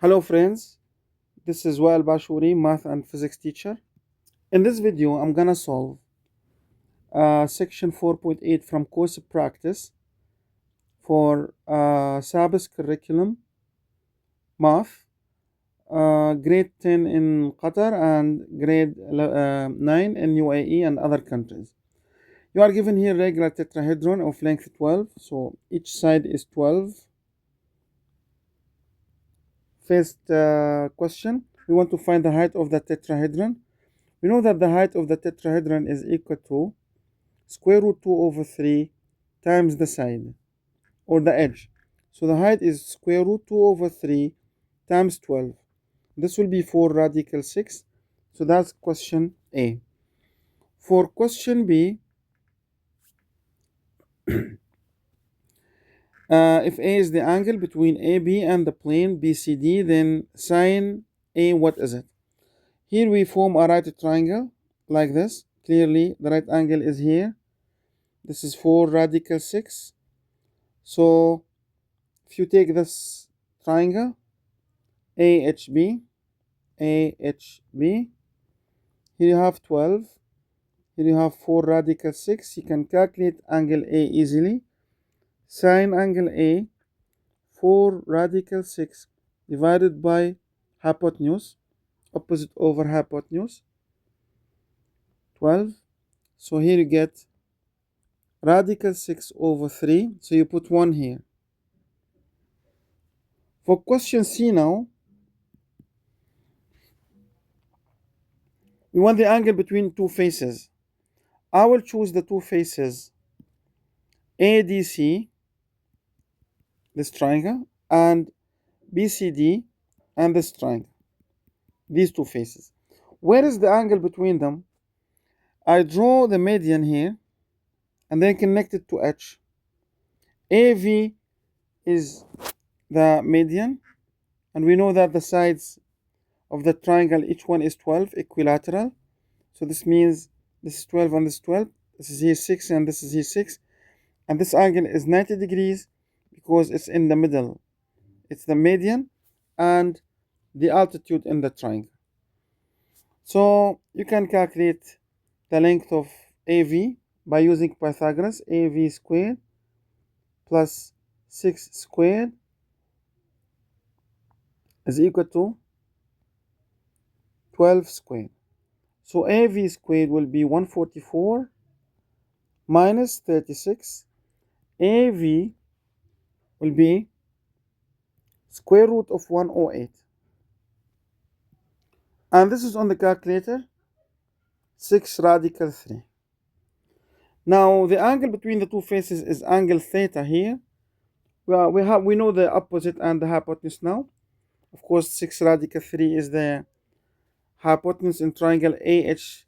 Hello friends, this is Wael Bashuri, math and physics teacher. In this video, I'm gonna solve section 4.8 from course of practice for Sabis curriculum math, grade 10 in Qatar and grade 9 in UAE and other countries. You are given here regular tetrahedron of length 12, so each side is 12. First question, we want to find the height of the tetrahedron. We know that the height of the tetrahedron is equal to square root 2 over 3 times the side or the edge. So the height is square root 2 over 3 times 12. This will be 4 radical 6. So that's question A. For question B, if A is the angle between AB and the plane BCD, then sine A, what is it? Here we form a right triangle like this. Clearly, the right angle is here. This is 4 radical 6. So if you take this triangle, AHB, AHB, here you have 12, here you have 4 radical 6. You can calculate angle A easily. Sine angle A, 4 radical 6 divided by hypotenuse, opposite over hypotenuse, 12. So here you get radical 6 over 3. So you put 1 here. For question C now, we want the angle between two faces. I will choose the two faces ADC, this triangle, and BCD, and this triangle, these two faces. Where is the angle between them? I draw the median here and then connect it to H. AV is the median, and we know that the sides of the triangle, each one is 12, equilateral. So this means this is 12 and this is 12. This is here 6 and this is here 6. And this angle is 90 degrees because it's in the middle. It's the median and the altitude in the triangle. So you can calculate the length of AV by using Pythagoras. AV squared plus 6 squared is equal to 12 squared. So AV squared will be 144 minus 36. AV will be square root of 108. And this is on the calculator, 6 radical 3. Now the angle between the two faces is angle theta here. Well, we know the opposite and the hypotenuse now. Of course, 6 radical 3 is the hypotenuse in triangle AHV.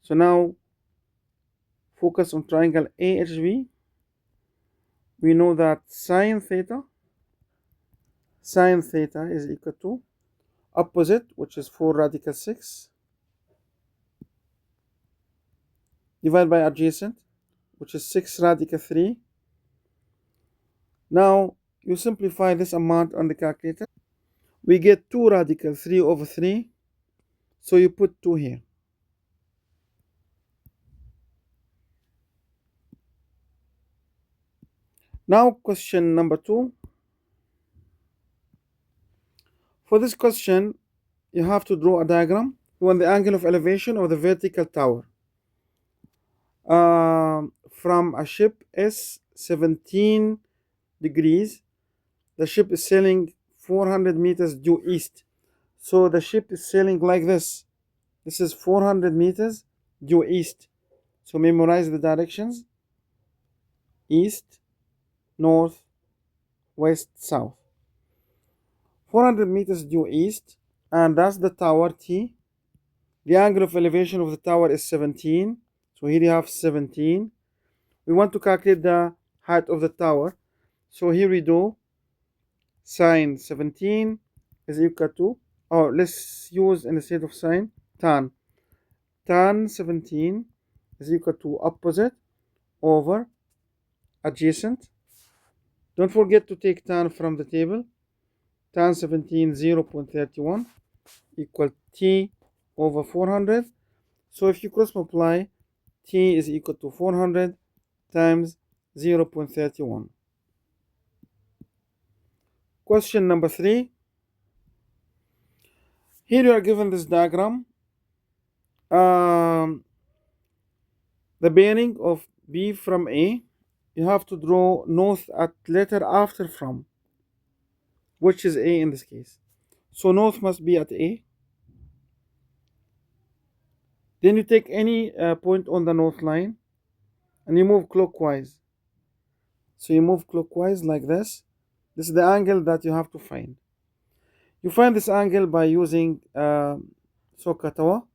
So now focus on triangle AHV. We know that sine theta is equal to opposite, which is 4 radical 6, divided by adjacent, which is 6 radical 3. Now you simplify this amount on the calculator. We get 2 radical 3 over 3. So you put 2 here. Now question number 2. For this question, you have to draw a diagram. You want the angle of elevation of the vertical tower. From a ship is 17 degrees. The ship is sailing 400 meters due east. So the ship is sailing like this. This is 400 meters due east. So memorize the directions: east, north, west, south. 400 meters due east, and that's the tower T. The angle of elevation of the tower is 17. So here you have 17. We want to calculate the height of the tower. So here we do sine 17 is equal to, or let's use instead of sine, tan. Tan 17 is equal to opposite over adjacent. Don't forget to take tan from the table. Tan 17, 0.31 equal T over 400. So if you cross multiply, T is equal to 400 times 0.31. Question number 3. Here you are given this diagram. The bearing of B from A. You have to draw north at letter after from, which is A in this case. So north must be at A. Then you take any point on the north line and you move clockwise. So you move clockwise like this. This is the angle that you have to find. You find this angle by using SOHCAHTOA.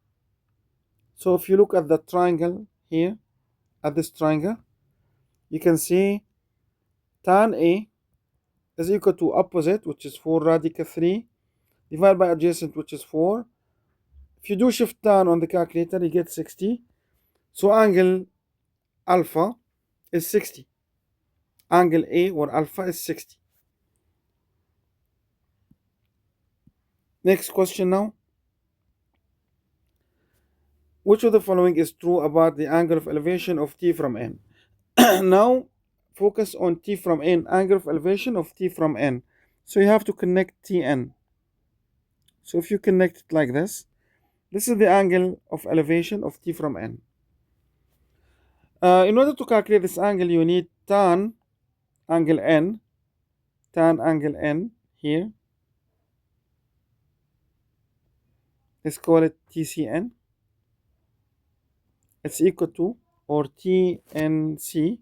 So if you look at the triangle here, at this triangle, you can see tan A is equal to opposite, which is 4 radical 3, divided by adjacent, which is 4. If you do shift tan on the calculator, you get 60. So angle alpha is 60. Angle A or alpha is 60. Next question now. Which of the following is true about the angle of elevation of T from N? Now focus on T from N, angle of elevation of T from N. So you have to connect Tn. So if you connect it like this is the angle of elevation of T from N. In order to calculate this angle, you need tan angle N, tan angle N here. Let's call it TCN. It's equal to, or TNC,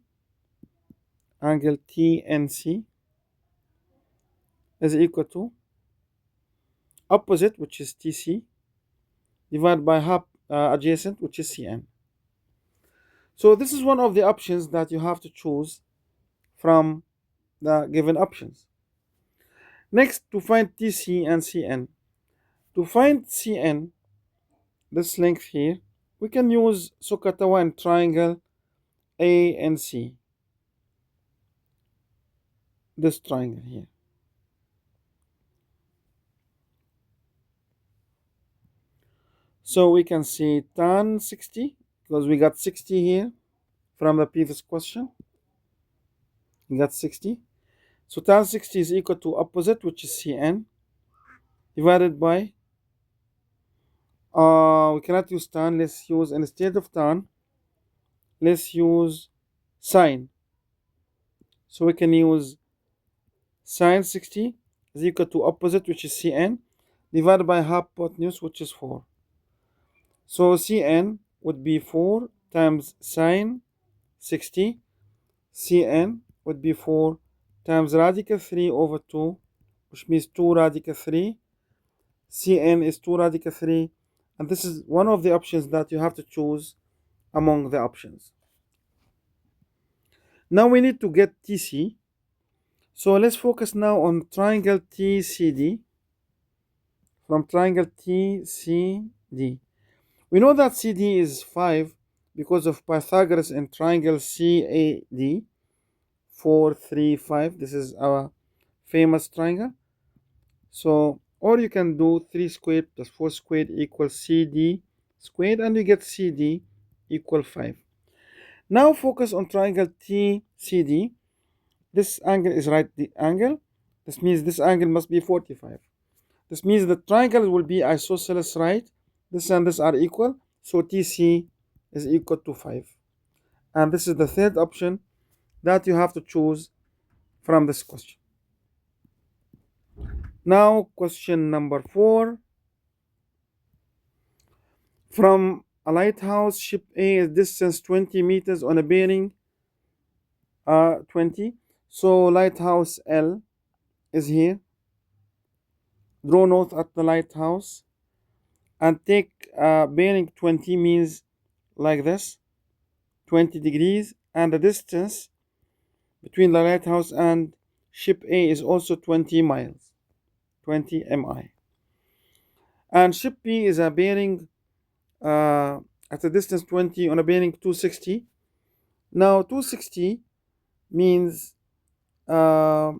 angle TNC is equal to opposite, which is TC, divided by half adjacent, which is CN. So this is one of the options that you have to choose from the given options. Next, to find TC and CN. To find CN, this length here, we can use SOHCAHTOA and triangle A and C. This triangle here. So we can see tan 60, because we got 60 here from the previous question. We got 60. So tan 60 is equal to opposite, which is Cn, divided by, we cannot use tan, let's use, instead of tan, let's use sine. So we can use sine 60 is equal to opposite, which is Cn, divided by hypotenuse, which is 4. So Cn would be 4 times sine 60. Cn would be 4 times radical 3 over 2, which means 2 radical 3. Cn is 2 radical 3. And this is one of the options that you have to choose among the options. Now we need to get TC. So let's focus now on triangle TCD. From triangle TCD. We know that CD is 5 because of Pythagoras in triangle CAD. 4, 3, 5. This is our famous triangle. So, or you can do 3 squared plus 4 squared equals CD squared, and you get CD equal 5. Now focus on triangle TCD. This angle is right angle. This means this angle must be 45. This means the triangle will be isosceles, right? This and this are equal. So TC is equal to 5. And this is the third option that you have to choose from this question. Now question number 4. From a lighthouse, ship A is distance 20 meters on a bearing 20. So lighthouse L is here. Draw north at the lighthouse and take bearing 20 means like this, 20 degrees, and the distance between the lighthouse and ship A is also 20 miles, 20 mi. And ship B is a bearing at a distance 20 on a bearing 260. Now 260 means uh,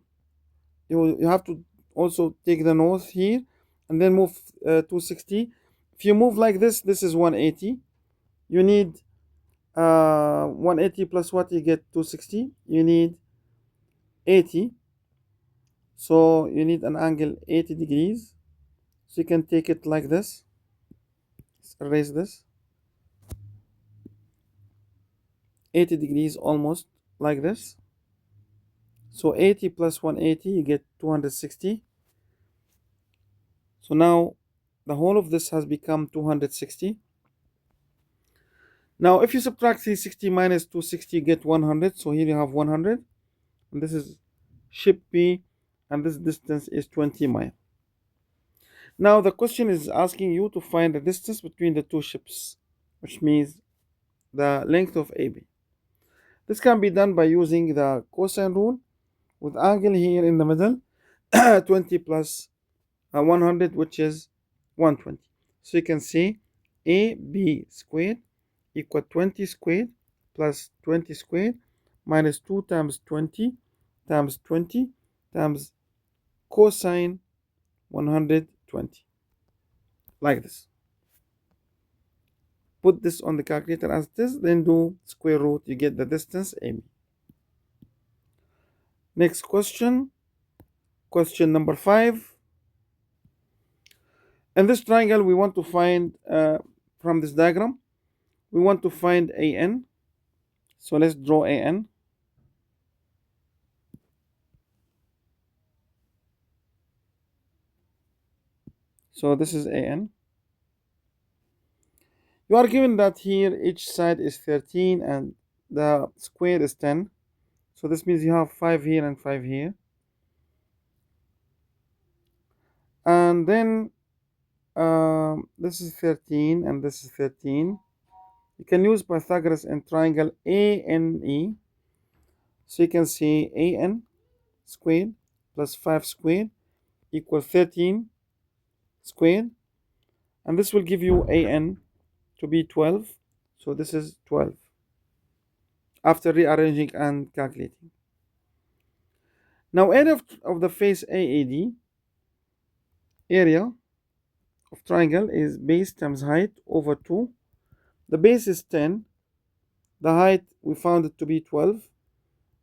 you have to also take the north here and then move 260. If you move like this is 180. You need 180 plus what you get 260. You need 80. So you need an angle 80 degrees. So you can take it like this. Let's erase this. 80 degrees almost like this. So 80 plus 180, you get 260. So now the whole of this has become 260. Now if you subtract 360 minus 260, you get 100. So here you have 100. And this is ship P, and this distance is 20 miles. Now the question is asking you to find the distance between the two ships, which means the length of AB. This can be done by using the cosine rule with angle here in the middle, 20 plus 100, which is 120. So you can see AB squared equal 20 squared plus 20 squared minus 2 times 20 times 20 times cosine 120, like this. Put this on the calculator as this, then do square root, you get the distance AB. Next question, question number 5. In this triangle, we want to find, from this diagram, we want to find AN. So let's draw AN. So this is AN. You are given that here each side is 13 and the square is 10. So this means you have 5 here and 5 here. And then this is 13 and this is 13. You can use Pythagoras in triangle ANE. So you can see AN squared plus 5 squared equals 13 squared. And this will give you AN to be 12. So this is 12 after rearranging and calculating. Now area of the face AAD, area of triangle is base times height over 2. The base is 10. The height we found it to be 12.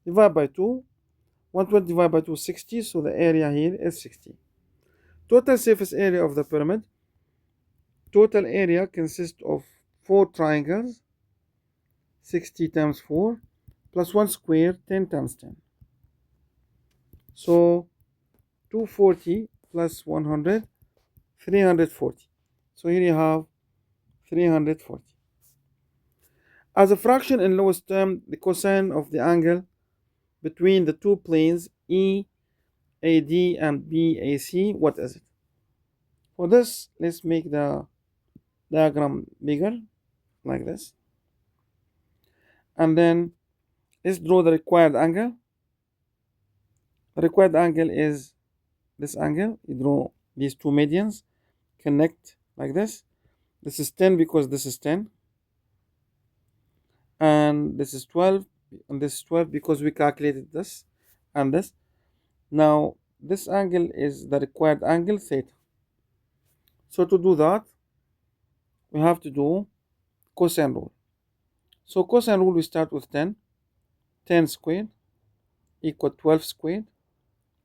Divide by 2. 120 divided by 2 60. So the area here is 60. Total surface area of the pyramid. Total area consists of 4 triangles. 60 times 4 plus 1 square, 10 times 10. So 240 plus 100, 340. So here you have 340. As a fraction in lowest term, the cosine of the angle between the two planes EAD and BAC, what is it? For this, let's make the diagram bigger, like this. And then let's draw the required angle. The required angle is this angle. You draw these two medians, connect like this. This is 10 because this is 10. And this is 12. And this is 12 because we calculated this and this. Now, this angle is the required angle, theta. So to do that, we have to do cosine rule. So cosine rule, we start with 10. 10 squared equal 12 squared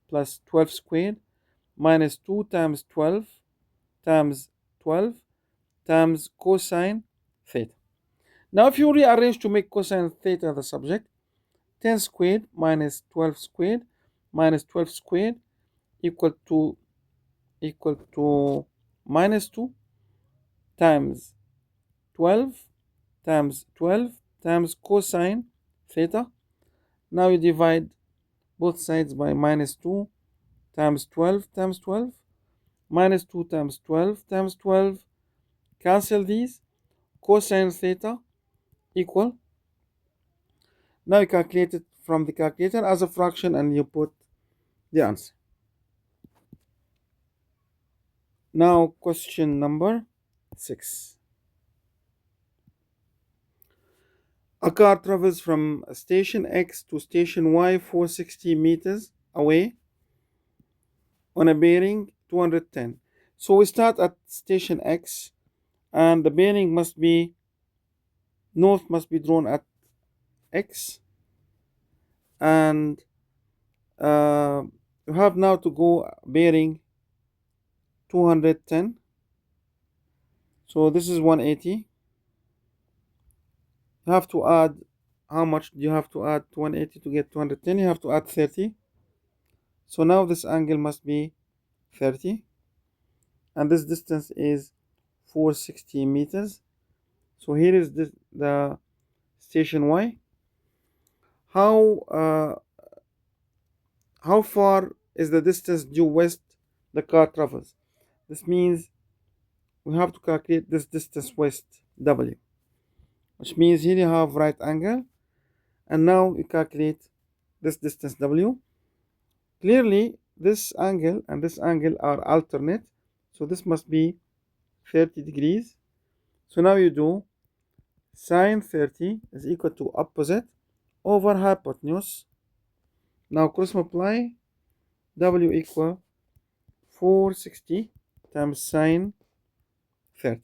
plus 12 squared minus 2 times 12 times 12 times cosine theta. Now if you rearrange to make cosine theta the subject, 10 squared minus 12 squared minus 12 squared equal to minus 2 times 12 times 12 times cosine theta. Now you divide both sides by minus 2 times 12 times 12 minus 2 times 12 times 12. Cancel these. Cosine theta equal. Now you calculate it from the calculator as a fraction and you put the answer. Now question number 6. A car travels from station X to station Y 460 meters away on a bearing 210. So we start at station X, and the bearing must be north, must be drawn at X, and uh, you have now to go bearing 210. So this is 180. You have to add, how much do you have to add to 180 to get 210? You have to add 30. So now this angle must be 30, and this distance is 460 meters. So here is the station Y. How far is the distance due west the car travels? This means we have to calculate this distance west, W, which means here you have right angle, and now we calculate this distance W. Clearly this angle and this angle are alternate, so this must be 30 degrees. So now you do sine 30 is equal to opposite over hypotenuse. Now cross multiply, W equal 460 times sine 30.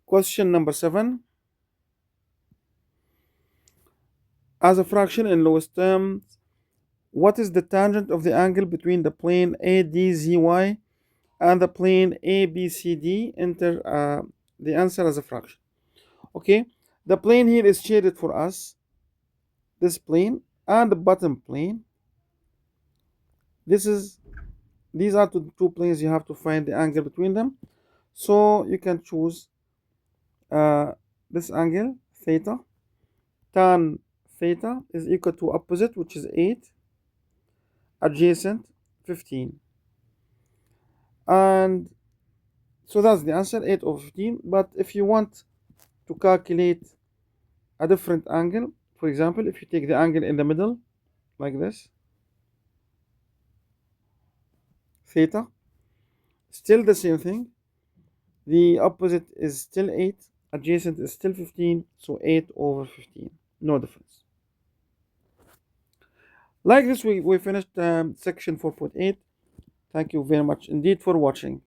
Question number 7. As a fraction in lowest terms, what is the tangent of the angle between the plane ADZY and the plane ABCD? Enter the answer as a fraction. Okay, the plane here is shaded for us, this plane and the bottom plane. These are two planes. You have to find the angle between them. So you can choose this angle theta. Tan theta is equal to opposite, which is 8, adjacent 15, and so that's the answer, 8 over 15. But if you want to calculate a different angle, for example, if you take the angle in the middle like this, theta, still the same thing. The opposite is still 8, adjacent is still 15, so 8 over 15, no difference. Like this, we finished section 4.8. Thank you very much indeed for watching.